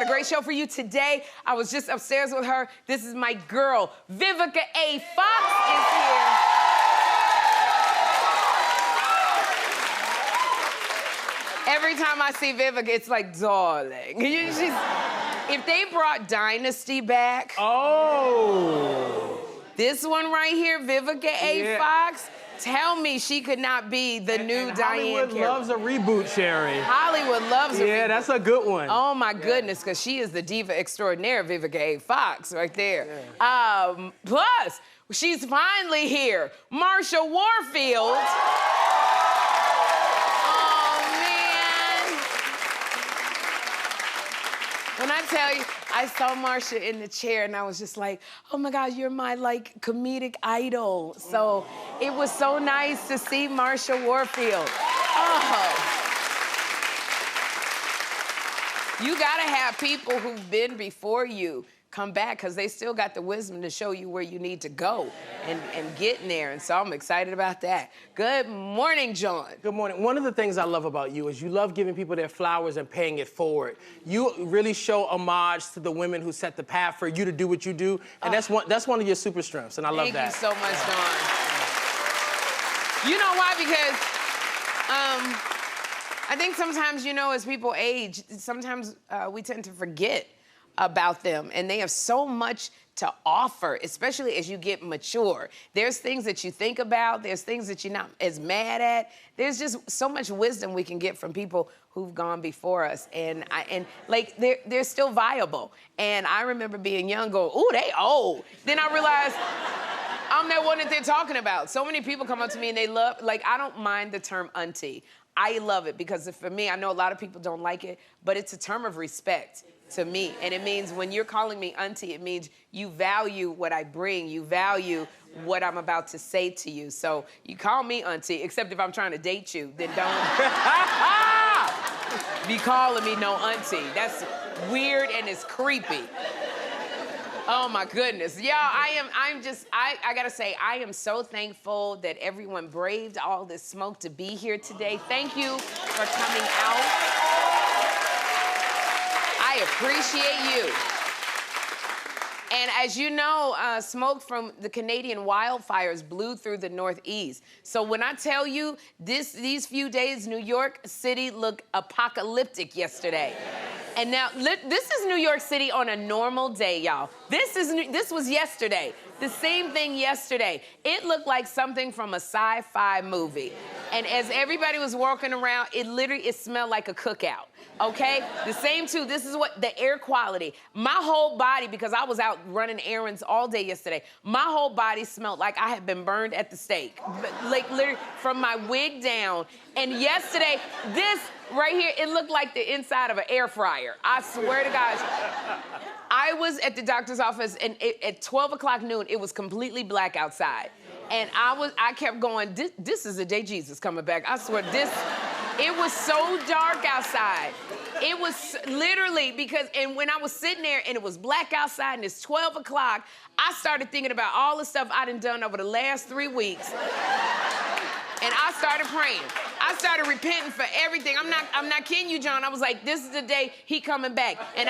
got a great show for you today. I was just upstairs with her. This is my girl, Vivica A. Fox is here. Every time I see Vivica, it's like, darling. If they brought Dynasty back. Oh. This one right here, Vivica A. Fox, tell me she could not be the new Diane Hollywood loves a reboot, Sherri. Hollywood loves a reboot. Yeah, that's a good one. Oh, my goodness, because she is the diva extraordinaire, Vivica A. Fox, right there. Plus, she's finally here, Marsha Warfield. When I tell you, I saw Marsha in the chair and I was just like, oh my God, you're my like comedic idol. So it was so nice to see Marsha Warfield. Oh. You gotta have people who've been before you come back because they still got the wisdom to show you where you need to go and get in there. And so I'm excited about that. Good morning, John. Good morning. One of the things I love about you is you love giving people their flowers and paying it forward. You really show homage to the women who set the path for you to do what you do. And that's one of your super strengths, and I love that. Thank you so much, Dawn. You know why? Because I think sometimes, you know, as people age, sometimes we tend to forget about them, and they have so much to offer, especially as you get mature. There's things that you think about, there's things that you're not as mad at. There's just so much wisdom we can get from people who've gone before us, and like they're still viable. And I remember being young, going, "Ooh, they old." Then I realized I'm that one that they're talking about. So many people come up to me and they love, like, I don't mind the term auntie. I love it because for me, I know a lot of people don't like it, but it's a term of respect to me. And it means when you're calling me auntie, it means you value what I bring. You value what I'm about to say to you. So you call me auntie, except if I'm trying to date you, then don't be calling me no auntie. That's weird and it's creepy. Oh my goodness. Yeah, I gotta say, I am so thankful that everyone braved all this smoke to be here today. Thank you for coming out. I appreciate you. And as you know, smoke from the Canadian wildfires blew through the Northeast. So when I tell you these few days, New York City looked apocalyptic yesterday. And now, this is New York City on a normal day, y'all. This was yesterday. The same thing yesterday. It looked like something from a sci-fi movie. And as everybody was walking around, it smelled like a cookout, okay? The same too, this is what, the air quality. My whole body, because I was out running errands all day yesterday, my whole body smelled like I had been burned at the stake. Like literally from my wig down. And yesterday, this right here, it looked like the inside of an air fryer. I swear to God. I was at the doctor's office and at 12 o'clock noon, it was completely black outside. And I kept going, this is the day Jesus coming back. I swear, it was so dark outside. It was literally and when I was sitting there and it was black outside and it's 12 o'clock, I started thinking about all the stuff I done over the last 3 weeks. And I started praying. I started repenting for everything. I'm not kidding you, John. I was like, this is the day he coming back. And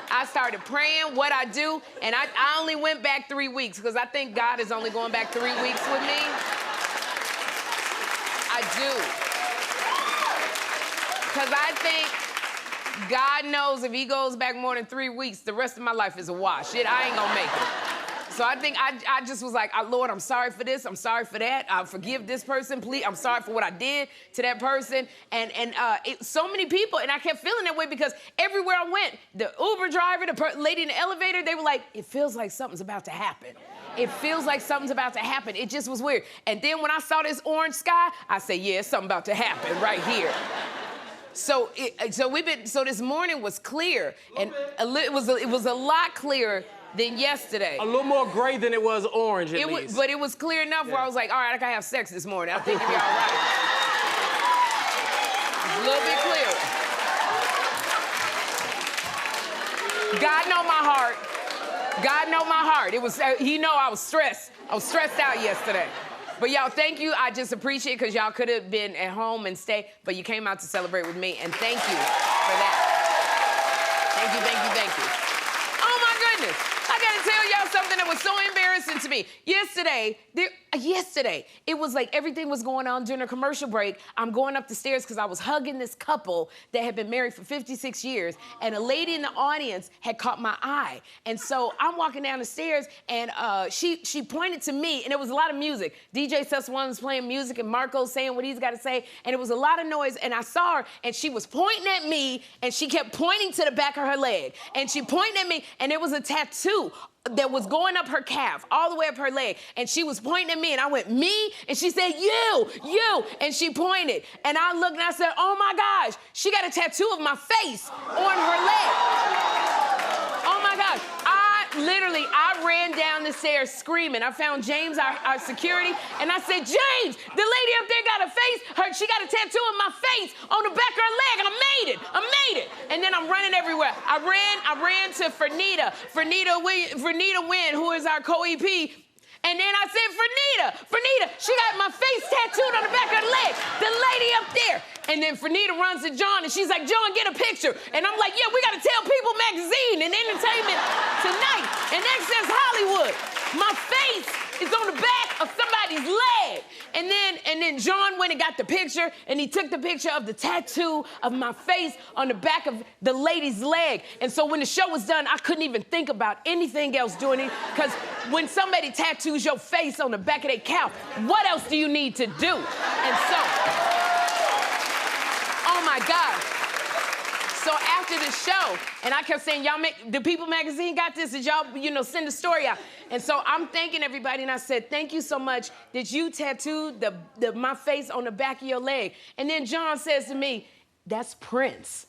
I started praying what I do, and I only went back 3 weeks because I think God is only going back 3 weeks with me. I do. Because I think God knows if he goes back more than 3 weeks, the rest of my life is a wash. I ain't gonna make it. So I think I just was like, Lord, I'm sorry for this. I'm sorry for that. Forgive this person, please. I'm sorry for what I did to that person. And so many people, and I kept feeling that way because everywhere I went, the Uber driver, the lady in the elevator, they were like, it feels like something's about to happen. It feels like something's about to happen. It just was weird. And then when I saw this orange sky, I said, yeah, it's something about to happen right here. So this morning was clear, and it was a lot clearer than yesterday. A little more gray than it was orange, at least. But it was clear enough where I was like, all right, I can have sex this morning. I think it'll be all right. It's a little bit clearer. God know my heart. God know my heart. He know I was stressed. I was stressed out yesterday. But y'all, thank you. I just appreciate it because y'all could have been at home and stay, but you came out to celebrate with me, and thank you for that. Thank you, thank you, thank you. Oh my goodness. I gotta tell y'all something that was so embarrassing to me. Yesterday, it was like everything was going on during a commercial break. I'm going up the stairs because I was hugging this couple that had been married for 56 years, and a lady in the audience had caught my eye. And so I'm walking down the stairs, and she pointed to me, and it was a lot of music. DJ Sus1 was playing music, and Marco's saying what he's got to say, and it was a lot of noise, and I saw her, and she was pointing at me, and she kept pointing to the back of her leg. And she pointed at me, and there was a tattoo that was going up her calf, all the way up her leg. And she was pointing at me, and I went, me? And she said, you. And she pointed. And I looked, and I said, oh my gosh, she got a tattoo of my face on her leg. Oh my gosh. I ran down the stairs screaming. I found James, our security, and I said, James, the lady up there got she got a tattoo of my face on the back of her leg. I made it. And then I'm running everywhere. I ran to Fernita Wynn, who is our co-EP. And then I said, Fernita, she got my face tattooed on the back of her leg. The lady up there. And then Fernita runs to John, and she's like, John, get a picture. And I'm like, yeah, we got to tell People Magazine and Entertainment Tonight. And Access Hollywood. My face is on the back of somebody's leg. And then John went and got the picture, and he took the picture of the tattoo of my face on the back of the lady's leg. And so when the show was done, I couldn't even think about anything else doing it, because when somebody tattoos your face on the back of their calf, what else do you need to do? And so, oh my God. So after the show, and I kept saying, the People Magazine got this, did y'all, send the story out? And so I'm thanking everybody, and I said, thank you so much that you tattooed my face on the back of your leg. And then John says to me, that's Prince.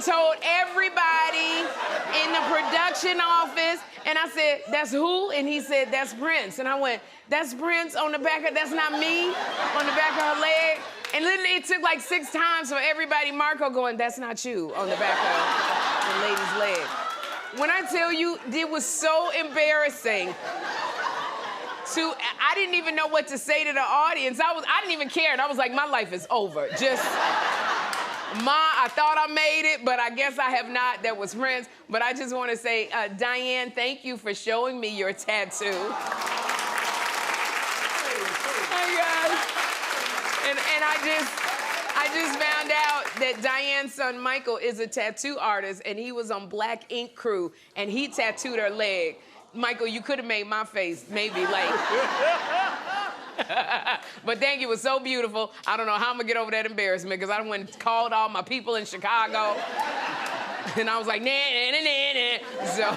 Told everybody in the production office, and I said, that's who? And he said, that's Prince. And I went, that's Prince on the back of, that's not me, on the back of her leg. And literally it took like 6 times for everybody, Marco going, that's not you, on the back of the lady's leg. When I tell you, it was so embarrassing. I didn't even know what to say to the audience. I didn't even care, and I was like, my life is over. I thought I made it, but I guess I have not. That was Prince. But I just want to say, Diane, thank you for showing me your tattoo. Hey, guys. And I just found out that Diane's son, Michael, is a tattoo artist, and he was on Black Ink Crew, and he tattooed her leg. Michael, you could have made my face, maybe, like... But thank you, it was so beautiful. I don't know how I'm gonna get over that embarrassment, because I went and called all my people in Chicago. And I was like, nah. So,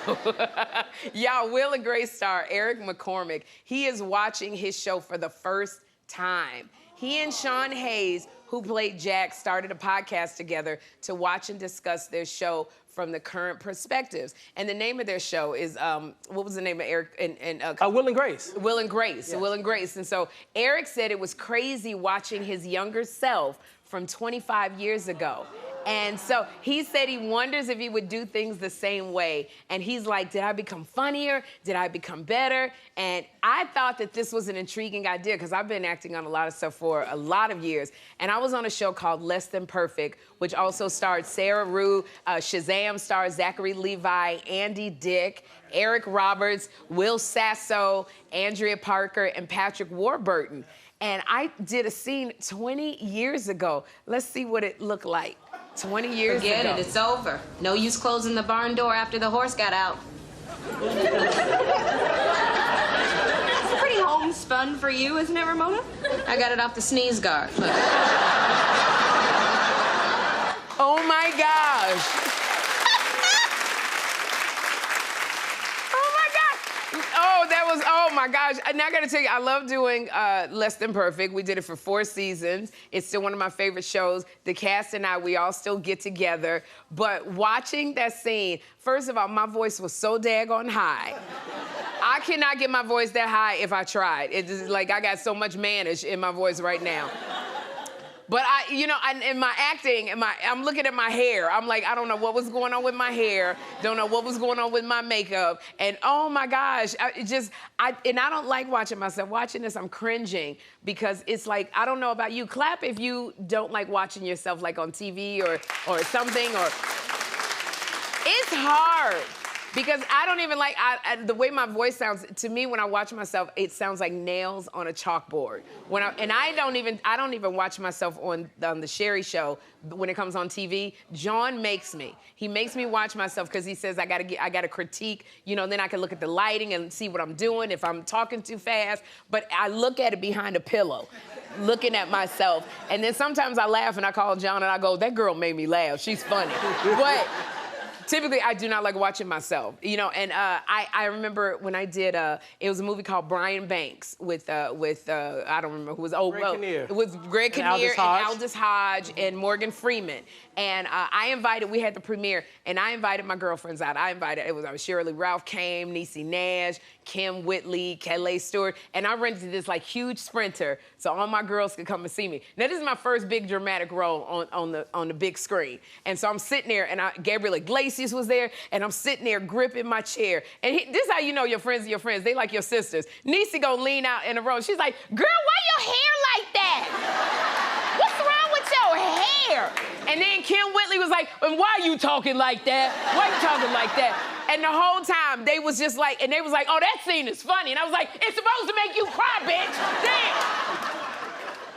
y'all, Will and Grace star Eric McCormick, he is watching his show for the first time. He and Sean Hayes, who played Jack, started a podcast together to watch and discuss their show from the current perspectives. And the name of their show is, what was the name of Eric? Will and Grace. Will and Grace, yes. Will and Grace. And so Eric said it was crazy watching his younger self from 25 years ago. And so he said he wonders if he would do things the same way. And he's like, did I become funnier? Did I become better? And I thought that this was an intriguing idea, because I've been acting on a lot of stuff for a lot of years. And I was on a show called Less Than Perfect, which also starred Sarah Rue, Shazam stars Zachary Levi, Andy Dick, Eric Roberts, Will Sasso, Andrea Parker, and Patrick Warburton. And I did a scene 20 years ago. Let's see what it looked like 20 years ago. Forget it, it's over. No use closing the barn door after the horse got out. It's pretty homespun for you, isn't it, Ramona? I got it off the sneeze guard. Look. Oh my gosh. Oh my gosh. And I gotta tell you, I love doing Less Than Perfect. We did it for 4 seasons. It's still one of my favorite shows. The cast and I, we all still get together. But watching that scene, first of all, my voice was so daggone high. I cannot get my voice that high if I tried. It's just like I got so much manage in my voice right now. But in my acting, I'm looking at my hair. I'm like, I don't know what was going on with my hair. Don't know what was going on with my makeup. And oh my gosh, I don't like watching myself. Watching this, I'm cringing because it's like, I don't know about you. Clap if you don't like watching yourself like on TV or something, or it's hard. Because I don't even like, the way my voice sounds, to me when I watch myself, it sounds like nails on a chalkboard. I don't even watch myself on the Sherri show when it comes on TV. John makes me. He makes me watch myself because he says I gotta critique, then I can look at the lighting and see what I'm doing, if I'm talking too fast. But I look at it behind a pillow, looking at myself. And then sometimes I laugh and I call John and I go, that girl made me laugh, she's funny. But typically, I do not like watching myself, and I remember when I did, it was a movie called Brian Banks with I don't remember who was, Kinnear. It was Greg Kinnear and Aldous Hodge and Morgan Freeman. And we had the premiere, and I invited my girlfriends out. It was Shirley Ralph came, Niecy Nash, Kim Whitley, Kelly Stewart, and I rented this like huge Sprinter so all my girls could come and see me. Now this is my first big dramatic role on the big screen. And so I'm sitting there, and Gabriel Iglesias was there, and I'm sitting there gripping my chair. And this is how you know your friends are your friends. They like your sisters. Niecy gonna lean out in the row. She's like, girl, why your hair like that? What's wrong with your hair? And then Kim Whitley was like, and why are you talking like that? Why are you talking like that? And the whole time, they was just like, oh, that scene is funny. And I was like, it's supposed to make you cry, bitch. Damn.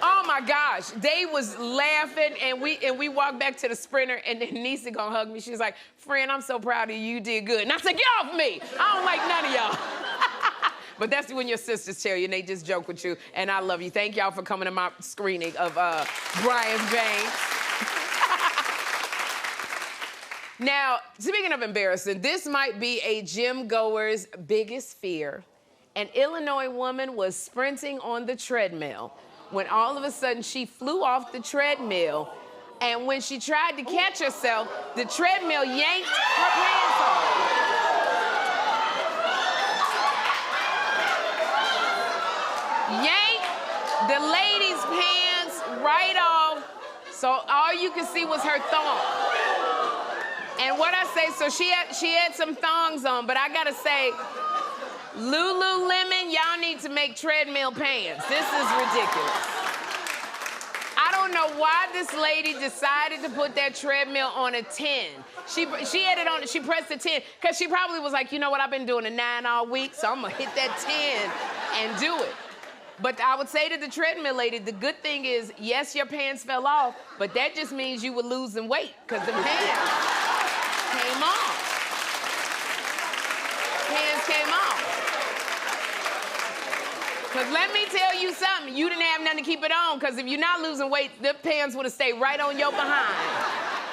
Oh my gosh, they was laughing, and we walked back to the Sprinter, and then Niecy gonna hug me. She's like, friend, I'm so proud of you, you did good. And I said, get off me. I don't like none of y'all. But that's when your sisters tell you, and they just joke with you, and I love you. Thank y'all for coming to my screening of Brian Banks. Now, speaking of embarrassing, this might be a gym goer's biggest fear. An Illinois woman was sprinting on the treadmill when all of a sudden she flew off the treadmill, and when she tried to catch herself, the treadmill yanked her pants off. Yanked the lady's pants right off, so all you could see was her thong. And what I say, so she had some thongs on, but I gotta say, Lululemon, y'all need to make treadmill pants. This is ridiculous. I don't know why this lady decided to put that treadmill on a 10. She had it on, she pressed the 10, because she probably was like, you know what, I've been doing a 9 all week, so I'm gonna hit that 10 and do it. But I would say to the treadmill lady, the good thing is, yes, your pants fell off, but that just means you were losing weight, because the pants came off. Pants came off. Because let me tell you something, you didn't have nothing to keep it on, because if you're not losing weight, the pants would have stayed right on your behind.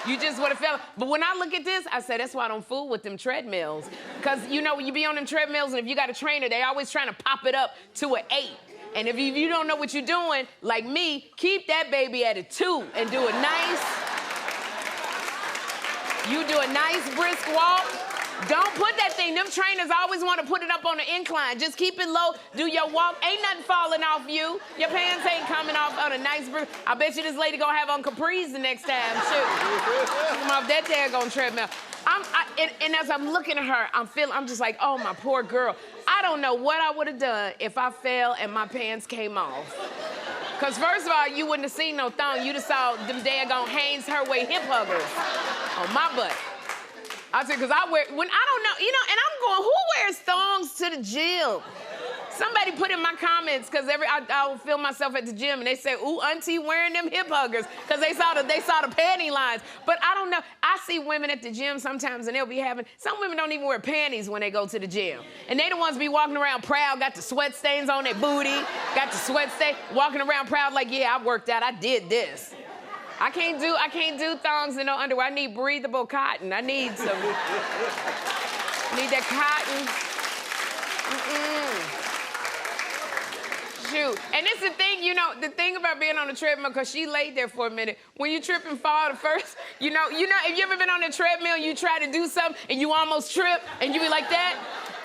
You just would have fell. But when I look at this, I say, that's why I don't fool with them treadmills. Because, when you be on them treadmills, and if you got a trainer, they always trying to pop it up to an 8. And if you don't know what you're doing, like me, keep that baby at a 2 and do a nice brisk walk. Don't put that thing, them trainers always want to put it up on the incline. Just keep it low, do your walk. Ain't nothing falling off you. Your pants ain't coming off on a nice brisk. I bet you this lady gonna have on capris the next time, too. Come off that daggone treadmill. And as I'm looking at her, I'm just like, oh, my poor girl. I don't know what I would have done if I fell and my pants came off. Because first of all, you wouldn't have seen no thong. You'd have saw them daggone Hanes Herway hip huggers on my butt. I said, because I don't know, and I'm going, who wears thongs to the gym? Somebody put in my comments, because I will film myself at the gym, and they say, ooh, auntie wearing them hip huggers, because they saw the panty lines. But I don't know. I see women at the gym sometimes, and some women don't even wear panties when they go to the gym. And they the ones be walking around proud, got the sweat stains on their booty, got the sweat stain, walking around proud like, yeah, I worked out, I did this. I can't do thongs and no underwear. I need breathable cotton. I need that cotton. Shoot. And it's the thing, the thing about being on the treadmill, because she laid there for a minute. When you trip and fall the first, if you ever been on the treadmill and you try to do something and you almost trip and you be like that,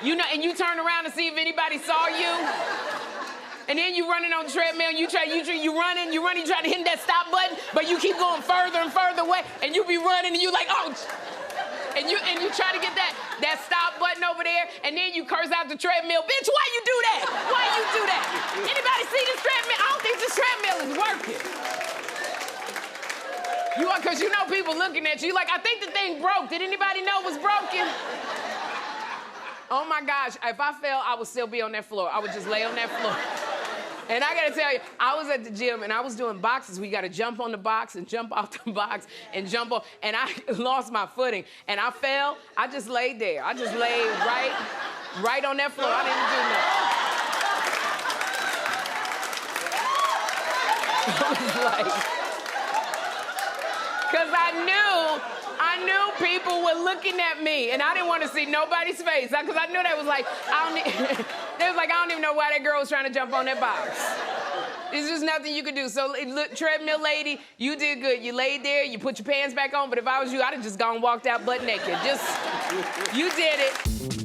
and you turn around to see if anybody saw you. And then you running on the treadmill, you running, you trying to hit that stop button, but you keep going further and further away, and you be running, and you like, oh, and you try to get that stop button over there, and then you curse out the treadmill, bitch, why you do that? Why you do that? Anybody see this treadmill? I don't think this treadmill is working. Because you know people looking at you like, I think the thing broke. Did anybody know it was broken? Oh my gosh, if I fell, I would still be on that floor. I would just lay on that floor. And I gotta tell you, I was at the gym and I was doing boxes. We gotta jump on the box and jump off the box and jump on. And I lost my footing and I fell. I just laid there. I just laid right on that floor. I didn't do nothing. I was like, because I knew people were looking at me, and I didn't want to see nobody's face, because I knew they was like, I don't even know why that girl was trying to jump on that box. There's just nothing you could do. So, look, treadmill lady, you did good. You laid there, you put your pants back on, but if I was you, I'd have just gone and walked out butt naked. You did it.